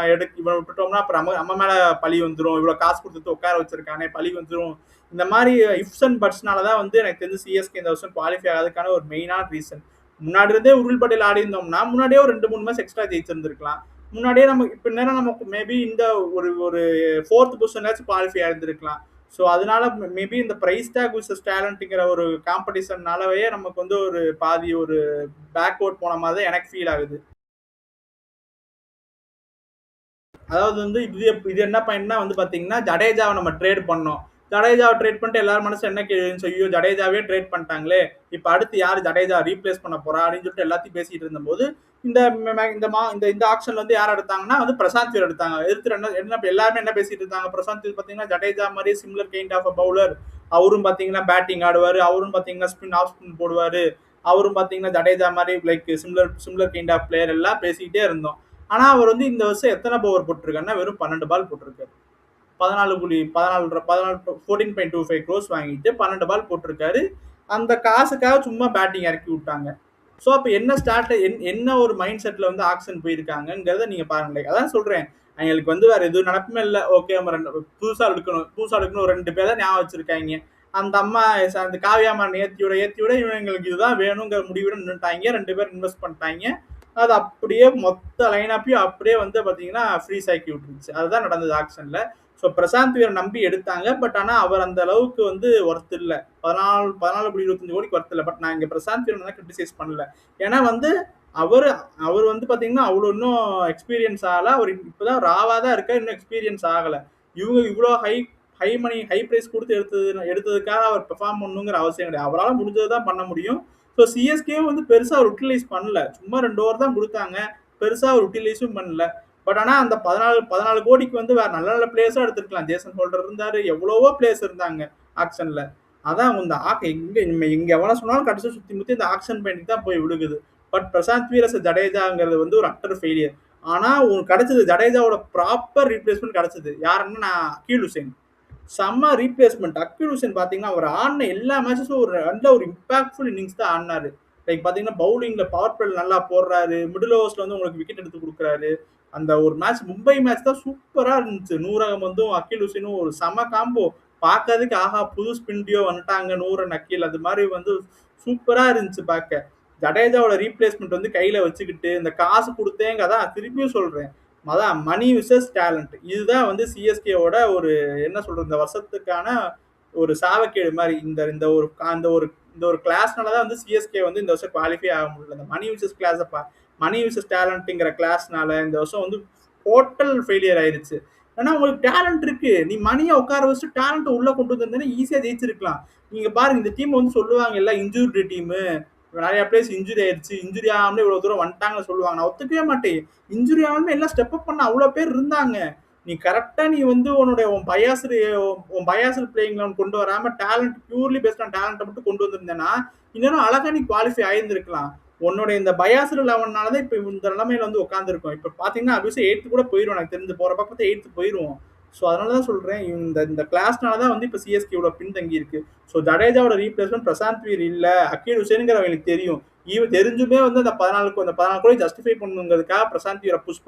விட்டுட்டோம்னா அப்புறம் நம்ம மேல பழி வந்துடும், இவ்வளவு காசு கொடுத்து உட்கார வச்சிருக்கானே பழி வந்துடும். இந்த மாதிரி இஃப்ஸ் அண்ட் பட்ஸ்னாலதான் வந்து எனக்கு தெரிஞ்சு சிஎஸ்கே இந்த வருஷம் குவாலிஃபை ஆகிறதுக்கான ஒரு மெயினான ரீசன். முன்னாடி இருந்தே உர்வில் பட்டேல் ஆடி இருந்தோம்னா முன்னாடியே ஒரு 2-3 மேட்ச் எக்ஸ்ட்ரா ஜெயிச்சிருந்திருக்கலாம். முன்னாடியே நம்ம இப்ப நேரம் நமக்கு மேபி இந்த ஒரு 4th பொசிஷன்லாச்சும் குவாலிஃபை ஆயிருந்திருக்கலாம். ஸோ அதனால மேபி இந்த பிரைஸ் டேக் விசஸ் டேலண்ட்ங்கிற ஒரு காம்படிஷன்னாலவே நமக்கு வந்து ஒரு பாதி ஒரு பேக்வர்ட் போன மாதிரி தான் எனக்கு ஃபீல் ஆகுது. அதாவது வந்து இது என்ன பாயிண்ட்னா வந்து பாத்தீங்கன்னா, ஜடேஜாவை நம்ம ட்ரேட் பண்ணோம். ஜடேஜாவை ட்ரேட் பண்ணிட்டு எல்லாரும் மனசு என்ன கேள்வின்னு சொல்லி, ஜடேஜாவே ட்ரேட் பண்ணிட்டாங்களே, இப்ப அடுத்து யாரு ஜடேஜா ரீப்ளேஸ் பண்ண போறா அப்படின்னு சொல்லிட்டு எல்லாத்தையும் பேசிட்டு இருந்தபோது இந்த ஆக்ஷன்ல வந்து யார் எடுத்தாங்கன்னா வந்து பிரசாந்த் வீர் எடுத்தாங்க. எடுத்துட்டு எல்லாருமே என்ன பேசிட்டு இருந்தாங்க, பிரசாந்த் வீர் பாத்தீங்கன்னா ஜடேஜா மாதிரி சிமிலர் கைண்ட் ஆஃப் பவுலர், அவரும் பாத்தீங்கன்னா பேட்டிங் ஆடுவாரு, அவரும் பாத்தீங்கன்னா ஸ்பின் ஆஃப் ஸ்பின் போடுவாரு, அவரும் பாத்தீங்கன்னா ஜடேஜா மாதிரி like similar kind of player எல்லாம் பேசிக்கிட்டே இருந்தோம். ஆனா அவர் வந்து இந்த வருஷம் எத்தனை பவர் போட்டிருக்காருன்னா வெறும் 12 பால் போட்டிருக்காரு. 14.25 crores வாங்கிட்டு 12 பால் போட்டிருக்காரு. அந்த காசுக்காக சும்மா பேட்டிங் இறக்கி விட்டாங்க. ஸோ அப்போ என்ன ஒரு மைண்ட் செட்ல வந்து ஆக்ஷன் போயிருக்காங்கிறத நீங்க பாருங்க. அதான் சொல்றேன், அவங்களுக்கு வந்து வேற எதுவும் நடப்புமே இல்லை. ஓகே, நம்ம புதுசா எடுக்கணும் ஒரு 2 பேர் தான் ஞாபகம் வச்சிருக்காங்க. அந்த அம்மா அந்த காவியாமா ஏத்தியோட இவங்களுக்கு இதுதான் வேணுங்கிற முடிவுடன் நின்றுட்டாங்க. 2 பேர் இன்வெஸ்ட் பண்ணிட்டாங்க. அது அப்படியே மொத்த லைனப்பையும் அப்படியே வந்து பாத்தீங்கன்னா ஃப்ரீஸ் ஆக்கி விட்டுருச்சு. அதுதான் நடந்தது ஆக்ஷன்ல. ஸோ பிரசாந்த் வீரை நம்பி எடுத்தாங்க. பட் ஆனா அவர் அந்த அளவுக்கு வந்து ஒர்த் இல்லை. 14.25 கோடிக்கு ஒர்த் இல்லை. பட் நான் இங்க பிரசாந்த் வீரை கிரிட்டிசைஸ் பண்ணல. ஏன்னா வந்து அவர் அவர் வந்து பாத்தீங்கன்னா அவ்வளோ இன்னும் எக்ஸ்பீரியன்ஸ் ஆகல. அவர் இப்பதான் ராவா தான் இருக்காரு. இன்னும் எக்ஸ்பீரியன்ஸ் ஆகல. இவங்க இவ்வளோ ஹை மணி ஹை பிரைஸ் கொடுத்து எடுத்ததுக்காக அவர் பெர்ஃபார்ம் பண்ணணுங்கிற அவசியம் கிடையாது. அவரால முடிஞ்சது தான் பண்ண முடியும். ஸோ சிஎஸ்கேவும் வந்து பெருசா அவர் யூட்டிலைஸ் பண்ணல. சும்மா 2 ஓவர் தான் குடுத்தாங்க. பெருசா அவர் யூட்டிலைஸும் பண்ணல. பட் ஆனா அந்த 14 கோடிக்கு வந்து வேற நல்ல நல்ல பிளேயர்ஸா எடுத்திருக்கலாம். ஜேசன் ஹோல்டர் இருந்தாரு. எவ்வளவோ பிளேயர்ஸ் இருந்தாங்க ஆக்ஷன்ல. அதான் இந்த எங்க எவ்வளவு சொன்னாலும் கடைசி சுத்தி முத்தி இந்த ஆக்ஷன் பாயிண்ட் தான் போய் விழுகுது. பட் பிரசாந்த் வீரஸ் ஜடேஜாங்கிறது வந்து ஒரு அட்டர் ஃபெயிலியர். ஆனா உங்களுக்கு கிடைச்சது ஜடேஜாவோட ப்ராப்பர் ரீப்ளேஸ்மெண்ட் கிடைச்சது. யாருன்னா நான் அக்கீல் ஹுசைன். செம்ம ரீப்ளேஸ்மெண்ட். அக்கீல் ஹுசைன் பாத்தீங்கன்னா அவர் ஆடின எல்லா மேட்சஸும் ஒரு நல்ல ஒரு இம்பாக்ட்ஃபுல் இன்னிங்ஸ் தான் ஆடினாரு. லைக் பாத்தீங்கன்னா பவுலிங்ல பவர் பிளே நல்லா போடுறாரு. மிடில் ஓவர்ஸ்ல வந்து உங்களுக்கு விக்கெட் எடுத்து கொடுக்குறாரு. அந்த ஒரு மேட்ச் மும்பை மேட்ச் தான் சூப்பரா இருந்துச்சு. நூர் அகமதும் அக்கீல் ஹுசைனும் ஒரு செம காம்போ. பார்க்கறதுக்கு ஆஹா புது ஸ்பின்டியோ வந்துட்டாங்க நூரன் அக்கீல் அது மாதிரி வந்து சூப்பரா இருந்துச்சு பார்க்க. ஜடேஜாவோட ரீப்ளேஸ்மெண்ட் வந்து கையில வச்சுக்கிட்டு இந்த காசு கொடுத்தேங்க அதான் திருப்பியும் சொல்றேன். அதான் மணி விசஸ் டேலண்ட். இதுதான் வந்து சிஎஸ்கேவோட ஒரு என்ன சொல்றது இந்த வருஷத்துக்கான ஒரு சாவக்கேடு மாதிரி. இந்த இந்த ஒரு அந்த ஒரு இந்த ஒரு கிளாஸ்னாலதான் வந்து சிஎஸ்கே வந்து இந்த வருஷம் குவாலிஃபை ஆக முடியல. இந்த மணி விசஸ் கிளாஸ் மணி விசஸ் டேலண்ட்ங்கிற கிளாஸ்னால இந்த வருஷம் வந்து டோட்டல் ஃபெயிலியர் ஆயிருச்சு. ஏன்னா உங்களுக்கு டேலண்ட் இருக்கு. நீ மணியை உட்கார வச்சுட்டு டேலண்ட் உள்ள கொண்டு வந்திருந்தேன்னா ஈஸியா ஜெயிச்சிருக்கலாம். நீங்க பாருங்க இந்த டீம் வந்து சொல்லுவாங்க எல்லாம் இன்ஜூரி டீமு, நிறைய பிளேஸ் இன்ஜுரி ஆயிடுச்சு, இன்ஜுரி ஆகாமலே இவ்வளவு தூரம் வந்துட்டாங்கன்னு சொல்லுவாங்க. நான் ஒத்துக்கவே மாட்டேன். இன்ஜுரி ஆகாம எல்லாம் ஸ்டெப் அப் பண்ண அவ்வளவு பேர் இருந்தாங்க. நீ கரெக்டா நீ வந்து உன் பயாசர் பிளேயிங் லெவன் கொண்டு வராம டேலண்ட் பியூர்லி பேஸ்ட் ஆன் டேலண்ட்டை மட்டும் கொண்டு வந்திருந்தேன்னா இன்னும் அழகா நீ குவாலிஃபை ஆயிருந்திருக்கலாம். உன்னோட இந்த பயாசர் லெவன்னாலதான் இப்ப இந்த நிலைமையில வந்து உட்காந்துருக்கும். இப்ப பாத்தீங்கன்னா அபிஷேக் 8th கூட போயிடும். எனக்கு தெரிஞ்சு போற பக்கத்து 8th போயிருவோம். ஸோ அதனாலதான் சொல்றேன் இந்த இந்த கிளாஸ்னாலதான் வந்து இப்ப சிஎஸ்கே இவ்வளவு பின்தங்கி இருக்கு. ஸோ ஜடேஜாவோட ரீப்ளேஸ்மெண்ட் பிரசாந்த் வீர் இல்ல அக்கீல் ஹுசைனுங்கிற அவங்களுக்கு தெரியும். ஈவன் தெரிஞ்சுமே வந்து அந்த 14 கோடி ஜஸ்டிஃபை பண்ணுங்கிறதுக்காக பிரசாந்த் வீரை புஷ்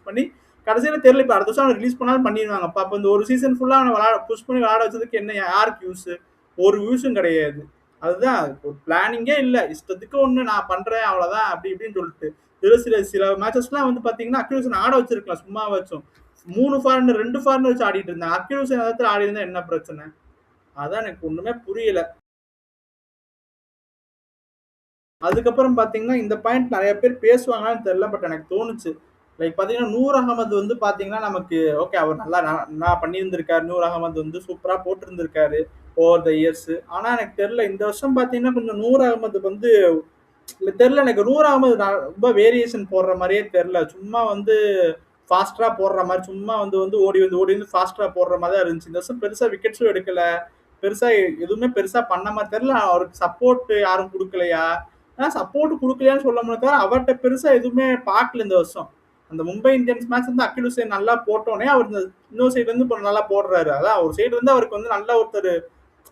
பண்ணி கடைசியில தெரியல. இப்ப அடுத்த வருஷம் அவனை ரிலீஸ் பண்ணாலும் பண்ணிடுவாங்க. அப்ப இந்த ஒரு சீசன் ஃபுல்லா அவனை புஷ் பண்ணி விளையாட வச்சதுக்கு என்ன யாருக்கு யூஸ்? ஒரு யூஸும் கிடையாது. அதுதான் ஒரு பிளானிங்கே இல்ல. இஷ்டத்துக்கு ஒண்ணு நான் பண்றேன் அவ்வளவுதான் அப்படி இப்படின்னு சொல்லிட்டு சில மேட்சஸ்லாம் வந்து பாத்தீங்கன்னா அக்கீல் ஹுசைன் ஆட வச்சிருக்கலாம். சும்மா வச்சோம் 3 ஃபாரினர் 2 ஃபாரினர் வச்சு ஆடிட்டு இருந்தாங்க. அக்கீல் ஹுசைன் இடத்துல ஆடி இருந்தா என்ன பிரச்சனை? அதான் எனக்கு ஒண்ணுமே புரியல. அதுக்கப்புறம் பாத்தீங்கன்னா இந்த பாயிண்ட் நிறைய பேர் பேசுவாங்கன்னு தெரியல. பட் எனக்கு தோணுச்சு லைக் பாத்தீங்கன்னா நூர் அகமது வந்து பாத்தீங்கன்னா நமக்கு ஓகே அவர் நல்லா பண்ணியிருந்திருக்காரு. நூர் அகமது வந்து சூப்பரா போட்டிருந்திருக்காரு ஓவர் த இயர்ஸ். ஆனா எனக்கு தெரியல இந்த வருஷம் பாத்தீங்கன்னா கொஞ்சம் நூர் அகமது வந்து தெரியல. எனக்கு நூர் அகமது ரொம்ப வேரியேஷன் போடுற மாதிரியே தெரியல. சும்மா வந்து ஃபாஸ்டரா போடுற மாதிரி சும்மா வந்து ஓடி வந்து ஃபாஸ்டரா போடுற மாதிரி தான் இருந்துச்சு. இந்த வருஷம் பெருசா விக்கெட்ஸும் எடுக்கல. பெருசா எதுவுமே பெருசா பண்ண மாதிரி தெரியல. அவருக்கு சப்போர்ட் யாரும் கொடுக்கலையா? ஆனா சப்போர்ட் கொடுக்கலையான்னு சொல்ல முடியாது. அவர்கிட்ட பெருசா எதுவுமே பார்க்கல இந்த வருஷம். அந்த மும்பை இந்தியன்ஸ் மேட்ச் வந்து அக்கீல் ஹுசைன் நல்லா போட்டோன்னே அவர் இந்த இன்னொரு சைடு வந்து இப்போ நல்லா போடுறாரு. அதான் ஒரு சைடு வந்து அவருக்கு வந்து நல்ல ஒருத்தர்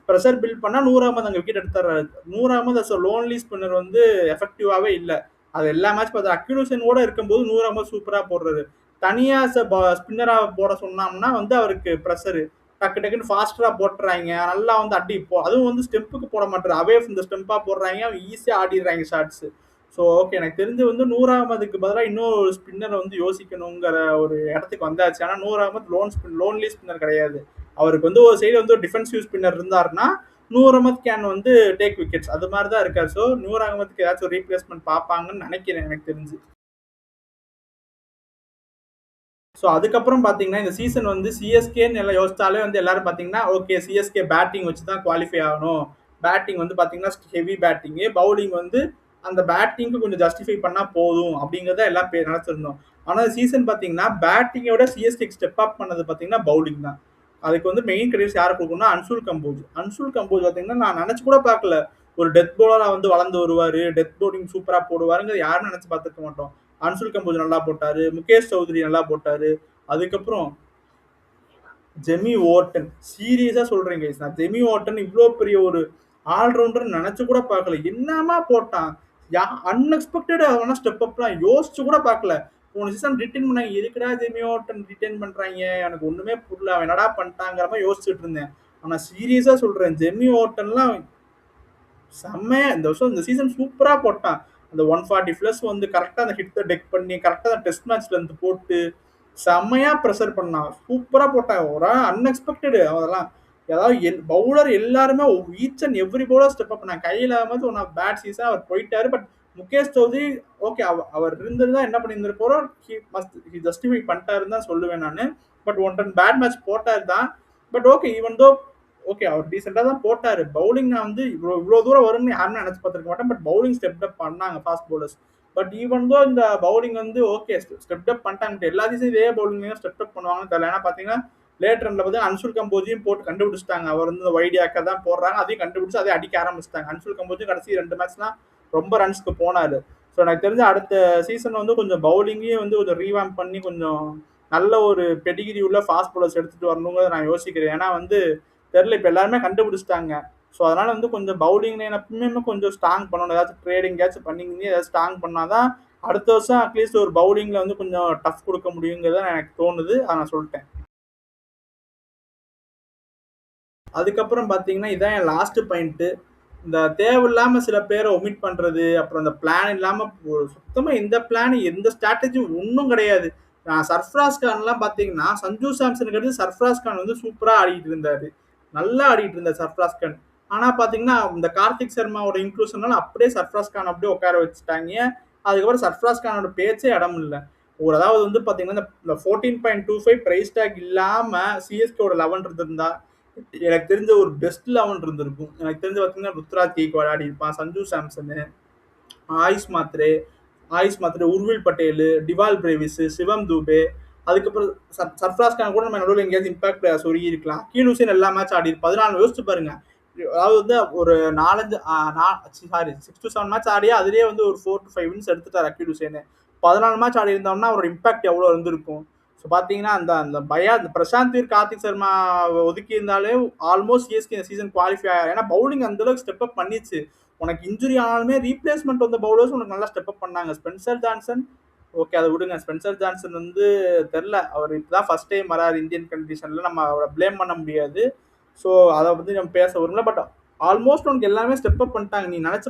ப்ரெஷர் பில்ட் பண்ணா நூர் அகமது அங்கே விக்கெட் எடுத்துறாரு. Noor Ahmad as lonely spinner வந்து எஃபெக்டிவாவே இல்லை. அது எல்லா மேட்ச் பார்த்தா அக்கீல் ஹுசைன் கூட இருக்கும்போது நூர் அகமது சூப்பரா போடுறாரு. தனியா ஸ்பின்னரா போட சொன்னோம்னா வந்து அவருக்கு ப்ரெஷரு டக்கு டக்குன்னு ஃபாஸ்டரா போட்டுறாங்க. நல்லா வந்து அடி அதுவும் வந்து ஸ்டெம்புக்கு போட மாட்டாரு. அவே இந்த ஸ்டெம்பா போடுறாங்க. ஈஸியா ஆடிடுறாங்க ஷாட்ஸ். ஸோ ஓகே எனக்கு தெரிஞ்சு வந்து நூர் அகமதுக்கு பதிலாக இன்னொரு ஸ்பின்னரை வந்து யோசிக்கணுங்கிற ஒரு இடத்துக்கு வந்தாச்சு. ஆனால் நூர் அகமது லோன்லி ஸ்பின்னர் கிடையாது. அவருக்கு வந்து ஒரு சைடு வந்து ஒரு டிஃபென்சிவ் ஸ்பின்னர் இருந்தாருன்னா நூர் அகமது கேன் வந்து டேக் விக்கெட்ஸ் அது மாதிரி தான் இருக்காரு. ஸோ நூர் அகமதுக்கு ஏதாச்சும் ஒரு ரீப்ளேஸ்மெண்ட் பார்ப்பாங்கன்னு நினைக்கிறேன் எனக்கு தெரிஞ்சு. ஸோ அதுக்கப்புறம் பார்த்தீங்கன்னா இந்த சீசன் வந்து சிஎஸ்கேன்னு எல்லாம் யோசிச்சாலே வந்து எல்லாரும் பார்த்தீங்கன்னா ஓகே சிஎஸ்கே பேட்டிங் வச்சு தான் குவாலிஃபை ஆகணும். பேட்டிங் வந்து பார்த்தீங்கன்னா ஹெவி பேட்டிங்கு, பவுலிங் வந்து அந்த பேட்டிங்க்கு கொஞ்சம் ஜஸ்டிஃபை பண்ணா போதும் அப்படிங்கிறத எல்லாம் நினைச்சிருந்தோம். ஆனால் சீசன் பார்த்தீங்கன்னா பேட்டிங்கோட சிஎஸ்கேக்கு ஸ்டெப் அப் பண்ணது பார்த்தீங்கன்னா பவுலிங் தான். அதுக்கு வந்து மெயின் கிரெடிட்ஸ் யார் கொடுக்கணும்னா அன்சுல் கம்போஜ் பார்த்தீங்கன்னா நான் நினைச்சு கூட பார்க்கல ஒரு டெத் பவுலரா வந்து வளர்ந்து வருவாரு, டெத் பவுலிங் சூப்பரா போடுவாருங்கிறது யாரும் நினைச்சு பார்த்துக்க மாட்டோம். அன்சுல் கம்போஜ் நல்லா போட்டாரு, முகேஷ் சௌத்ரி நல்லா போட்டாரு. அதுக்கப்புறம் ஜெமி ஓட்டன் சீரியஸா சொல்றேன் கைஸ், நான் ஜெமி ஓட்டன் இவ்வளோ பெரிய ஒரு ஆல்ரவுண்டர் நினைச்சு கூட பார்க்கல. என்னமா போட்டான் அன்எக்ஸ்பெக்டட். அவனா ஸ்டெப் அப்லாம் யோசிச்சு கூட பார்க்கல. போன சீசன் ரிட்டைன் பண்ணாங்க. எதுக்குடா ஜெமி ஓட்டன் ரிட்டைன் பண்றாங்க எனக்கு ஒண்ணுமே புரியல. அவன் என்னடா பண்ணிட்டாங்கிற மாதிரி யோசிச்சுட்டு இருந்தேன். ஆனா சீரியஸா சொல்றேன் ஜெமி ஓட்டன்லாம் செம்மையா இந்த வருஷம் இந்த சீசன் சூப்பரா போட்டான். அந்த 140+ வந்து கரெக்டா அந்த ஹிட் டெக் பண்ணி கரெக்டா அந்த டெஸ்ட் மேட்ச்ல இருந்து போட்டு செம்மையா ப்ரெஷர் பண்ணான். சூப்பரா போட்டான். ஒரு அன்எக்ஸ்பெக்டட் அதெல்லாம். ஏதாவது பவுலர் எல்லாருமே each and every bowler step up பண்ணாங்க. கையில் வந்து ஒன் ஆஃப் பேட் சீசன் அவர் போயிட்டாரு. பட் முகேஷ் சௌத்ரி ஓகே அவர் இருந்திருந்தா என்ன பண்ணியிருந்திருப்பாரோ ஹி ஜஸ்டிஃபை பண்ணிட்டாருன்னு தான் சொல்லுவேன் நான். பட் 1 பேட் மேட்ச் போட்டார் தான். But okay even though okay அவர் டீசெண்டாக தான் போட்டார். பவுலிங் நான் வந்து இவ்வளோ தூரம் வரும்னு யாருமே நினச்சி பார்த்துருக்க மாட்டேன். பட் பவுலிங் ஸ்டெப் அப் பண்ணாங்க fast bowlers. But even though இந்த பவுலிங் வந்து ஓகே ஸ்டெப் அப் பண்ணிட்டாங்க. எல்லா சீசன் இதே பவுலிங் ஸ்டெப் அப் பண்ணுவாங்கன்னு தெரியல. ஏன்னா பார்த்தீங்கன்னா லேட் ரன்ல பார்த்தீங்கன்னா அன்சுல் கம்போஜையும் போட்டு கண்டுபிடிச்சிட்டாங்க. அவர் வந்து இந்த வைடியாக்க தான் போடுறாங்க, அதையும் கண்டுபிடிச்சு அதை அடிக்க ஆரம்பிச்சிட்டாங்க. அன்சுல் கம்போஜும் கடைசி 2 மேட்ச்லாம் ரொம்ப ரன்ஸ்க்கு போனாரு. ஸோ எனக்கு தெரிஞ்ச அடுத்த சீசன் வந்து கொஞ்சம் பவுலிங்கையும் வந்து கொஞ்சம் ரீவாம் பண்ணி கொஞ்சம் நல்ல ஒரு பெடிகிரி உள்ள ஃபாஸ்ட் பவுலர்ஸ் எடுத்துட்டு வரணுங்கிறத நான் யோசிக்கிறேன். ஏன்னா வந்து தெரியல இப்போ எல்லாருமே கண்டுபிடிச்சிட்டாங்க. ஸோ அதனால வந்து கொஞ்சம் பவுலிங் எப்பவுமே கொஞ்சம் ஸ்ட்ராங் பண்ணணும். ஏதாச்சும் ட்ரேடிங்காச்சும் பண்ணிங்க ஏதாச்சும் ஸ்ட்ராங் பண்ணாதான் அடுத்த வருஷம் அட்லீஸ்ட் ஒரு பவுலிங்ல வந்து கொஞ்சம் டஃப் கொடுக்க முடியுங்கிறத எனக்கு தோணுது. அதை நான் சொல்லிட்டேன். அதுக்கப்புறம் பார்த்தீங்கன்னா இதான் என் லாஸ்ட் பாயிண்ட்டு. இந்த தேவையில்லாமல் சில பேரை ஒமிட் பண்ணுறது, அப்புறம் இந்த பிளான் இல்லாமல் சுத்தமாக எந்த பிளான் எந்த ஸ்ட்ராட்டஜி ஒன்றும் கிடையாது. நான் சர்ஃப்ராஸ் கான்லாம் பார்த்தீங்கன்னா சஞ்சு சாம்சனுக்கு அடுத்து சர்ஃப்ராஸ் கான் வந்து சூப்பராக ஆடிட்டு இருந்தார், நல்லா ஆடிட்டு இருந்தார் சர்ஃப்ராஸ் கான். ஆனால் பார்த்தீங்கன்னா இந்த கார்த்திக் சர்மாவோட இன்க்ளூஷனால அப்படியே சர்ஃப்ராஸ் கான் அப்படியே உட்கார வச்சுட்டாங்க. அதுக்கப்புறம் சர்ஃப்ராஸ் கானோட பேச்சே இடம் இல்லை. அதாவது வந்து பார்த்தீங்கன்னா இந்த 14.25 பிரைஸ் டேக் இல்லாமல் சிஎஸ்கேவோட 11 இருந்திருந்தா எனக்கு தெரிஞ்ச ஒரு பெஸ்ட் 11 இருந்திருக்கும். எனக்கு தெரிஞ்சு பார்த்தீங்கன்னா ருத்ராஜ் கேக்வாட் ஆடி இருப்பான், சஞ்சு சாம்சனு, ஆயுஷ் மாத்ரே, உர்வில் பட்டேல், டிவால் பிரேவிஸ், சிவம் தூபே, அதுக்கப்புறம் சர்ஃப்ராஸ் கான் கூட நம்ம நடுவில் எங்கேயாவது இம்பாக்ட் சொருகி இருக்கலாம். கீழ் ஹுசேன் எல்லா மேட்ச் ஆடி 14 யோசிச்சு பாருங்க. அதாவது வந்து ஒரு 6 to 7 மேட்ச் ஆடியா அதுலேயே வந்து ஒரு 4 to 5 வின்ஸ் எடுத்துட்டார் அக்கீல் ஹுசேன். 14 மேட்ச் ஆடி இருந்தோம்னா அவரோட இம்பாக்ட் எவ்வளோ இருந்திருக்கும். ஸோ பார்த்தீங்கன்னா அந்த பிரசாந்த் வீர், கார்த்திக் சர்மா ஒதுக்கி இருந்தாலே ஆல்மோஸ்ட் சிஎஸ்கே இந்த சீசன் குவாலிஃபை ஆகும். ஏன்னா பவுலிங் அந்தளவுக்கு ஸ்டெப் அப் பண்ணிச்சு. உனக்கு இன்ஜுரி ஆனாலுமே ரீப்ளேஸ்மெண்ட் வந்த பவுலர்ஸ் உனக்கு நல்லா ஸ்டெப் அப் பண்ணாங்க. ஸ்பென்சர் ஜான்சன் ஓகே அதை விடுங்க. ஸ்பென்சர் ஜான்சன் வந்து தெரில, அவர் இப்போ தான் ஃபர்ஸ்ட் டைம் வராரு இந்தியன் கண்டிஷனில், நம்ம அவரை ப்ளேம் பண்ண முடியாது. ஸோ அதை பற்றி நம்ம பேச வரும்ல. பட் ஆல்மோஸ்ட் உனக்கு எல்லாமே ஸ்டெப் அப் பண்ணிட்டாங்க. நீ நினச்சி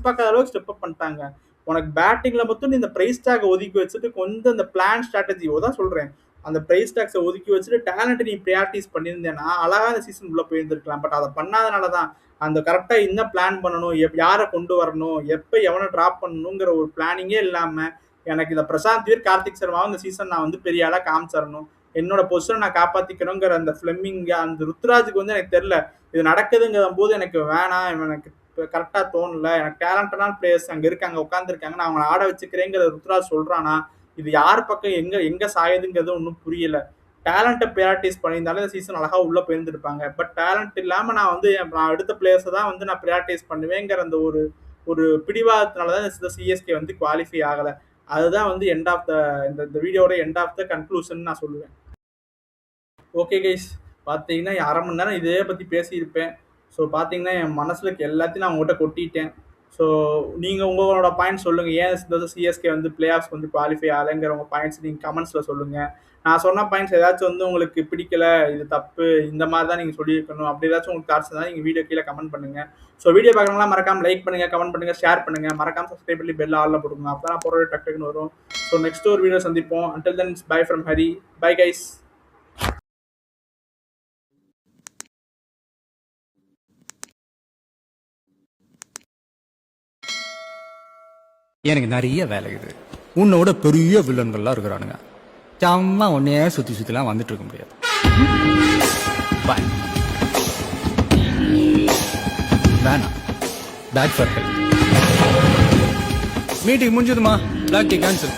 பார்க்காத அளவுக்கு ஸ்டெப் அப் பண்ணிட்டாங்க. உனக்கு பேட்டிங்கில் மட்டும் நீ இந்த ப்ரைஸ் டேக்கை ஒதுக்கி வச்சுட்டு கொஞ்சம் இந்த பிளான் ஸ்ட்ராட்டஜியோ தான் சொல்கிறேன், அந்த ப்ரைஸ் டேக்ஸை ஒதுக்கி வச்சுட்டு டேலண்ட்டை நீ ப்ரியாரிட்டிஸ் பண்ணியிருந்தேன்னா அழகாக இந்த சீசன் உள்ள போயிருந்துருக்கலாம். பட் அதை பண்ணாதனால தான் அந்த கரெக்டாக என்ன பிளான் பண்ணணும், யாரை கொண்டு வரணும், எப்போ எவனை ட்ராப் பண்ணணுங்கிற ஒரு பிளானிங்கே இல்லாமல் எனக்கு இந்த பிரசாந்த் வீர், கார்த்திக் சர்மாவும் இந்த சீசன் நான் வந்து பெரிய ஆளாக காமிச்சிடணும், என்னோட பொசிஷனை நான் காப்பாற்றிக்கணுங்கிற அந்த ஃபிளெமிங், அந்த ருத்ராஜுக்கு வந்து எனக்கு தெரில இது நடக்குதுங்கிற போது எனக்கு வேணாம், எனக்கு கரெக்டாக தோணல, எனக்கு டேலண்டடான பிளேயர்ஸ் அங்கே இருக்காங்க, உட்காந்துருக்காங்க, நான் அவங்களை ஆட வச்சுக்கிறேங்கிற ருத்ராஜ் சொல்கிறானா, இது யார் பக்கம் எங்கே சாயுதுங்கிறது ஒன்றும் புரியல. டேலண்ட்டை ப்ரியாரிட்டிஸ் பண்ணியிருந்தாலும் இந்த சீசன் அழகாக உள்ளே போயிருந்துருப்பாங்க. பட் டேலண்ட் இல்லாமல் நான் எடுத்த பிளேயர்ஸை தான் வந்து நான் ப்ரியாரிட்டைஸ் பண்ணுவேங்கிற அந்த ஒரு பிடிவாதத்தினால தான் இந்த சிஎஸ்கே வந்து குவாலிஃபை ஆகலை. அதுதான் வந்து எண்ட் ஆஃப் த இந்த வீடியோட எண்ட் ஆஃப் த கன்க்ளூஷன் நான் சொல்லுவேன். ஓகே கைஸ், பார்த்தீங்கன்னா 1/2 மணி நேரம் இதே பற்றி பேசியிருப்பேன். ஸோ பார்த்தீங்கன்னா என் மனசில் இருக்க எல்லாத்தையும் நான் உங்கள்கிட்ட கொட்டிட்டேன். ஸோ நீங்கள் உங்களோட பாயிண்ட்ஸ் சொல்லுங்கள், ஏன் இந்த சிஎஸ்கே வந்து பிளே ஆஃப்ஸ் வந்து குவாலிஃபை ஆகலைங்கிற உங்கள் பாயிண்ட்ஸ் நீங்கள் கமெண்ட்ஸில் சொல்லுங்கள். நான் சொன்ன பாயிண்ட்ஸ் ஏதாச்சும் வந்து உங்களுக்கு பிடிக்கல, இது தப்பு, இந்த மாதிரி தான் நீங்கள் சொல்லியிருக்கணும், அப்படி ஏதாச்சும் உங்களுக்கு தாட்ஸ் தான் நீங்கள் வீடியோ கீழே கமெண்ட் பண்ணுங்கள். ஸோ வீடியோ பார்க்குறவங்களாம் மறக்காமல் லைக் பண்ணுங்கள், கமெண்ட் பண்ணுங்கள், ஷேர் பண்ணுங்கள், மறக்காமல் சப்ஸ்கிரைப் பண்ணி பெல் ஆலில் போடுங்க. அப்போ தான் போகிற டக்குன்னு வரும். ஸோ நெக்ஸ்ட் ஒரு வீடியோ சந்திப்போம். Until then by from Hari. Bye guys. எனக்கு நிறைய வேலை இருக்குது. உன்னோட பெரிய வில்லன்கள்லாம் இருக்கிறானுங்க. சும்மா உன்னையே சுற்றிலாம் வந்துட்டு இருக்க முடியாது. பாய். வேணாம், பேட் ஃபார் ஹெல்த். மீட்டிங் முடிஞ்சதுமா, பிளாக் டீ கேன்சல்.